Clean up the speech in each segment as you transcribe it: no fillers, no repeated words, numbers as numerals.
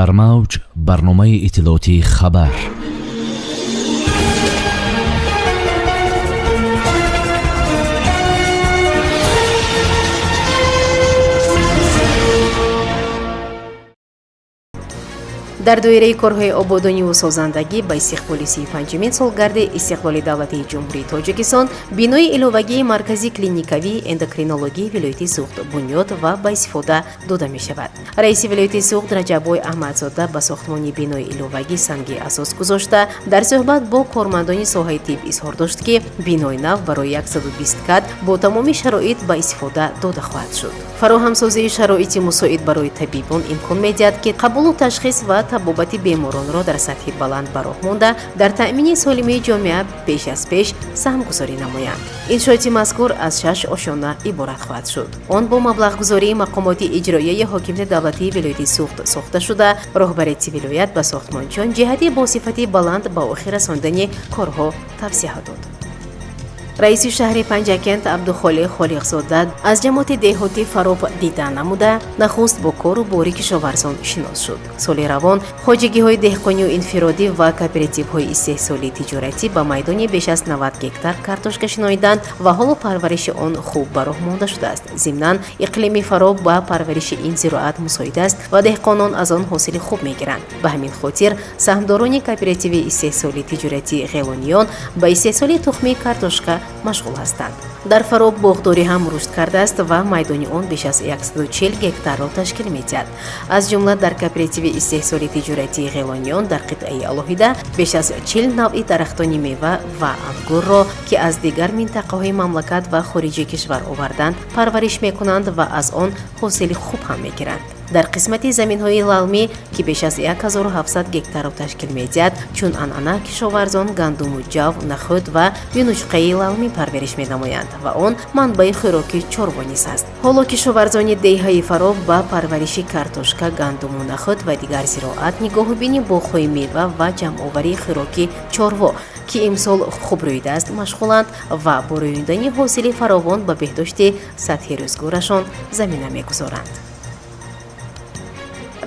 дар мавҷ барномаи иттилоотии хабар. дар доираи корҳои ободониву созандагӣ ба истиқболи 35-мин солгарди истиқболи давлатии ҷумҳурии Тоҷикистон бинои иловагии маркази клиникавии эндокринологии вилояти Суғд бунёд ва ба истифода дода мешавад. Раиси вилояти Суғд Раҷаббой Аҳмадзода ба сохтмони бинои иловагӣ санги асос гузошта дар суҳбат бо кормандони соҳаи тиб изҳор дошт, ки бинои нав барои 120 кат бо тамоми шароит ба истифода дода хоҳад шуд. фароҳамсозии шароити мусоид барои табибон имкон медиҳад, ки қабулу ташхис ва табобати беморонро дар сатҳи баланд ба роҳ монда дар таъмини солимии ҷомеа пеш аз пеш саҳмгузорӣ намоянд. Иншооти мазкур аз 6 ошона иборат хоҳад шуд. Он бо маблағгузории мақомоти иҷроияи ҳокимияти давлатии вилояти Суғд сохта шуда, роҳбарияти вилоят ба сохтмончиён ҷиҳати бо сифати баланд ба охир расондани корҳо тавсеҳа дод. раиси шаҳри Панҷакент Абдухолиқ Холиқзода аз ҷамоати деҳотӣ Фароб дида намуда нахуст бо кору бори кишоварзон шинос шуд. соли равон хоҷагиҳои деҳқонию инфиродӣ ва кооперативҳои истеҳсолии тиҷоратӣ ба майдони беш аз 90 гектар картошка шиноиданд ва ҳоло парвариши он хуб ба роҳ монда шудааст. зимнан иқлими Фароб ба парвариши ин зироат мусоид аст ва деҳқонон аз он ҳосили хуб мегиранд. ба ҳамин хотир саҳмдорони кооперативи истеҳсолии тиҷоратии ғелониён ба истеҳсоли тухмии картошка машғул ҳастанд. дар Фароб боғдорӣ ҳам рушд кардааст ва майдони он беш аз 140 гектарро ташкил медиҳад. аз ҷумла дар кооперативи истеҳсоли тиҷоратии ғелониён дар қитъаи алоҳида беш аз 40 навъи дарахтони мева ва ангурро, ки аз дигар минтақаҳои мамлакат ва хориҷи кишвар оварданд, парвариш мекунанд ва аз он ҳосили хуб ҳам мегиранд. дар қисмати заминҳои лалмӣ, ки беш аз 1700 гектарро ташкил медиҳад, чун анъана кишоварзон гандуму ҷав, нахӯд ва юнучқаи лалмӣ парвариш менамоянд ва он манбаи хӯроки чорво низ аст. ҳоло кишоварзони деҳаи Фароб ба парвариши картошка, гандуму нахӯд ва дигар зироат нигоҳубини боғҳои мева ва ҷамъоварии хӯроки чорво, ки имсол хуб рӯйдааст, машғуланд ва бо рӯйондани ҳосили фаровон ба беҳдошти сатҳи рӯзгорашон замина мегузоранд.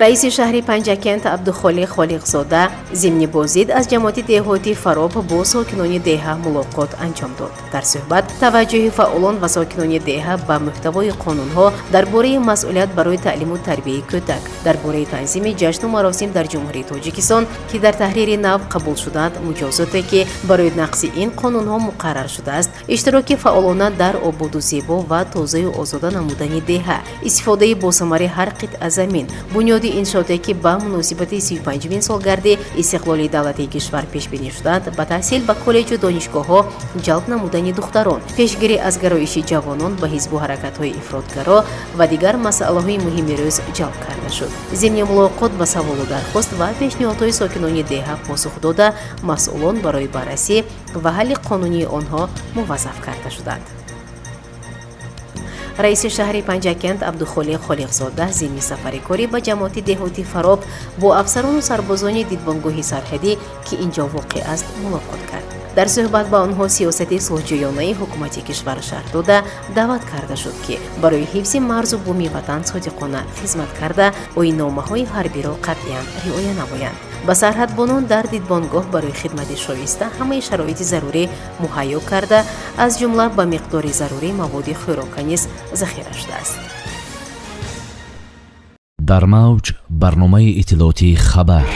раиси шаҳри Панҷакент Абдухолиқ Холиқзода зимни бозид аз ҷамоати деҳоти Фароб бо сокинони деҳа мулоқот анҷом дод. дар суҳбат таваҷҷӯҳи фаъолон ва сокинони деҳа ба муҳтавои қонунҳо дар бораи масъулият барои таълиму тарбияи кӯдак, дар бораи танзими ҷашну маросим дар ҷумҳурии Тоҷикистон, ки дар таҳрири нав қабул шуданд, муҷозоте, ки барои нақзи ин қонунҳо муқаррар шудааст, иштироки фаъолона дар ободу зебо ва тозаю озода намудани деҳа, истифодаи босамари ҳар қитъа замин, бунёди иншооте, ки ба муносибати 35-мин солгарди истиқлоли давлатии кишвар пешбинӣ шуданд, ба таҳсил ба коллеҷу донишгоҳҳо ҷалб намудани духтарон, пешгирӣ аз гароиши ҷавонон ба ҳизбу ҳаракатҳои ифротгаро ва дигар масъалаҳои муҳими рӯз ҷалб карда шуд. зимни мулоқот ба саволу дархост ва пешниҳодҳои сокинони деҳа посух дода, масъулон барои баррасӣ ва ҳалли қонунии онҳо муваззаф карда шуданд. раиси шаҳри Панҷакент Абдухолиқ Холиқзода зимни сафари корӣ ба ҷамоати деҳоти Фароб бо афсарону сарбозони дидбонгоҳи сарҳадӣ, ки инҷо воқеъ аст, мулоқот кард. дар суҳбат ба онҳо сиёсати сулҳҷӯёнаи ҳукумати кишвар шарҳ дода даъват карда шуд, ки барои ҳифзи марзу буми ватан содиқона хизмат карда, оинномаҳои ҳарбиро қатъиян риоя намоянд. ба сарҳадбонон дар дидбонгоҳ барои хидмати шоиста ҳамаи шароити зарурӣ муҳайё карда, аз ҷумла ба миқдори зарурӣ маводи хӯрока низ захира шудааст. дар мавҷ барномаи иттилоотии хабар.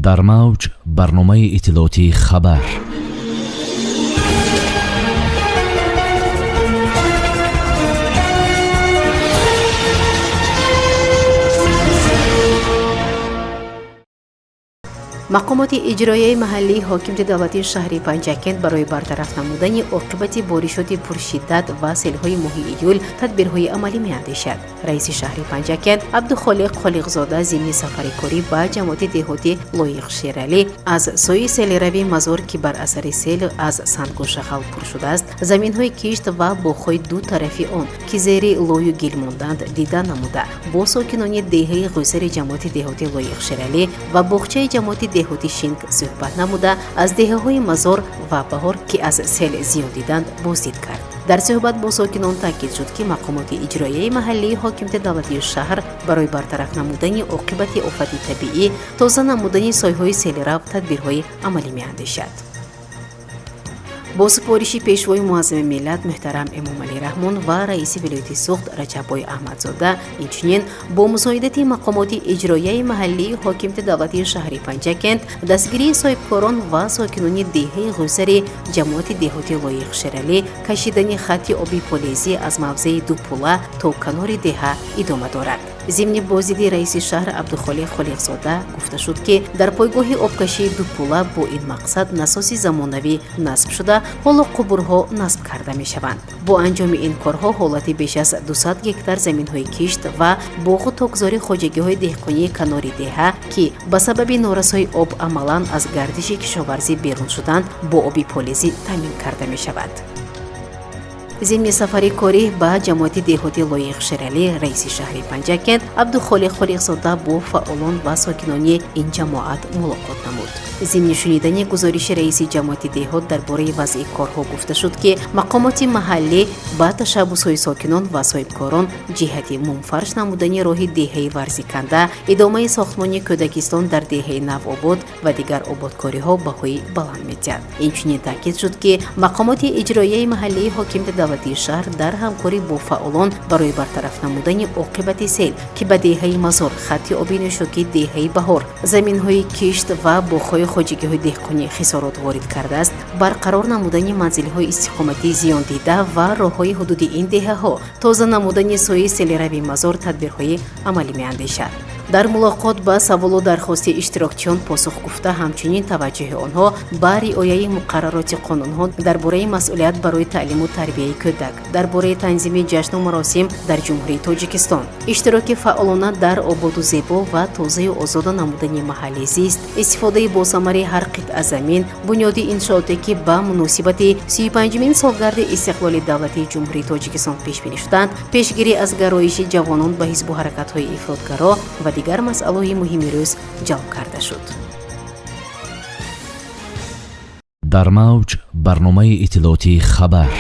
дар мавҷ барномаи иттилоотӣ хабар. мақомоти иҷроияи маҳаллии ҳокимияти давлатии шаҳри панҷакент барои бартараф намудани оқибати боришоти пуршиддат ва селҳои моҳи июл тадбирҳои амалӣ меандешад. раиси шаҳри панҷакент абдухолиқ холиқзода зимни сафари корӣ ба ҷамоати деҳотӣ лоиқшералӣ аз сои селеравӣ мазор ки бар асари сел аз сангу шахал пур шудааст, заминҳои кишт ва боғҳои ду тарафи он ки зери лою гил монданд дида намуда бо сокинони деҳаи ғӯсари ҷамоати деҳотӣ лоиқшералӣ ва боғчаи ҷамоати деҳоти шинг суҳбат намуда аз деҳаҳои мазор ва баҳор ки аз сел зиёд диданд боздид кард. дар суҳбат бо сокинон таъкид шуд ки мақомоти иҷроияи маҳаллии ҳокимияти давлатии шаҳр барои бартараф намудани оқибати офати табиӣ, тоза намудани сойҳои селерав тадбирҳои амалӣ меандешад. бо супориши пешвои муаззами миллат муҳтарам эмомалӣ раҳмон ва раиси вилояти суғд раҷаббой аҳмадзода, инчунин бо мусоидати мақомоти иҷроияи маҳаллии ҳокимияти давлатии шаҳри панҷакент, дастгирии соҳибкорон ва сокинони деҳаи ғӯсари ҷамоати деҳоти лоиқшералӣ кашидани хатти оби полезӣ аз мавзеи Дупула то канори деҳа идома дорад. зимни боздиди раиси шаҳр Абдухолиқ Холиқзода гуфта шуд ки дар пойгоҳи обкашии Дупула бо ин мақсад насоси замонавӣ насб шуда ҳоло қубурҳо насб карда мешаванд. бо анҷоми ин корҳо ҳолати беш аз 200 гектар заминҳои кишт ва боғу тогзори хоҷагиҳои деҳқонии канори деҳа ки ба сабаби норасои об амалан аз гардиши кишоварзӣ берун шуданд, бо оби полезӣ таъмин карда мешавад. зимни сафари корӣ ба ҷамоати деҳоти лоиқшералӣ раиси шаҳри панҷакент Абдухолиқ Холиқзода бо фаъолон ва сокинони ин ҷамоат мулоқот намуд. зимни шунидани гузориши раиси ҷамоати деҳот дар бораи вазъи корҳо гуфта шуд ки мақомоти маҳаллӣ ба ташаббусҳои сокинон ва соҳибкорон ҷиҳати мунфарш намудани роҳи деҳаи варзиканда, идомаи сохтмони кӯдакистон дар деҳаи Навобод ва дигар ободкориҳо баҳои баланд медиҳад. инчунин таъкид шуд ки мақомоти иҷроияи маҳаллии ҳокимияти давлатии шаҳр дар ҳамкорӣ бо фаъолон барои бартараф намудани оқибати сел ки ба деҳаи мазор, хатти оби нӯшокӣ деҳаи баҳор, заминҳои кишт ва боғҳои хоҷагиҳои деҳқонӣ хисорот ворид кардааст, барқарор намудани манзилҳои истиқоматӣ зиёндида ва роҳҳои ҳудуди ин деҳаҳо, тоза намудани сои селерави мазор тадбирҳои амалӣ меандешад. дар мулоқот ба саволу дархости иштирокчиён посух гуфта, ҳамчунин таваҷҷӯҳи онҳо ба риояи муқаррароти қонунҳо дар бораи масъулият барои таълиму тарбияи кӯдак, дар бораи танзими ҷашну маросим дар ҷумҳурии Тоҷикистон, иштироки фаъолона дар ободу зебо ва тозаю озода намудани маҳалли зист, истифодаи босамари ҳар қитъа замин, бунёди иншооте ки ба муносибати 35-мин солгарди истиқлоли давлатии ҷумҳурии Тоҷикистон пешбинӣ шуданд, пешгирӣ аз гароиши ҷавонон ба ҳизбу ҳаракатҳои ифротгаро ва дигар масъалаҳои муҳими рӯз ҷалб карда шуд. дар мавҷ барномаи иттилоотӣ хабар.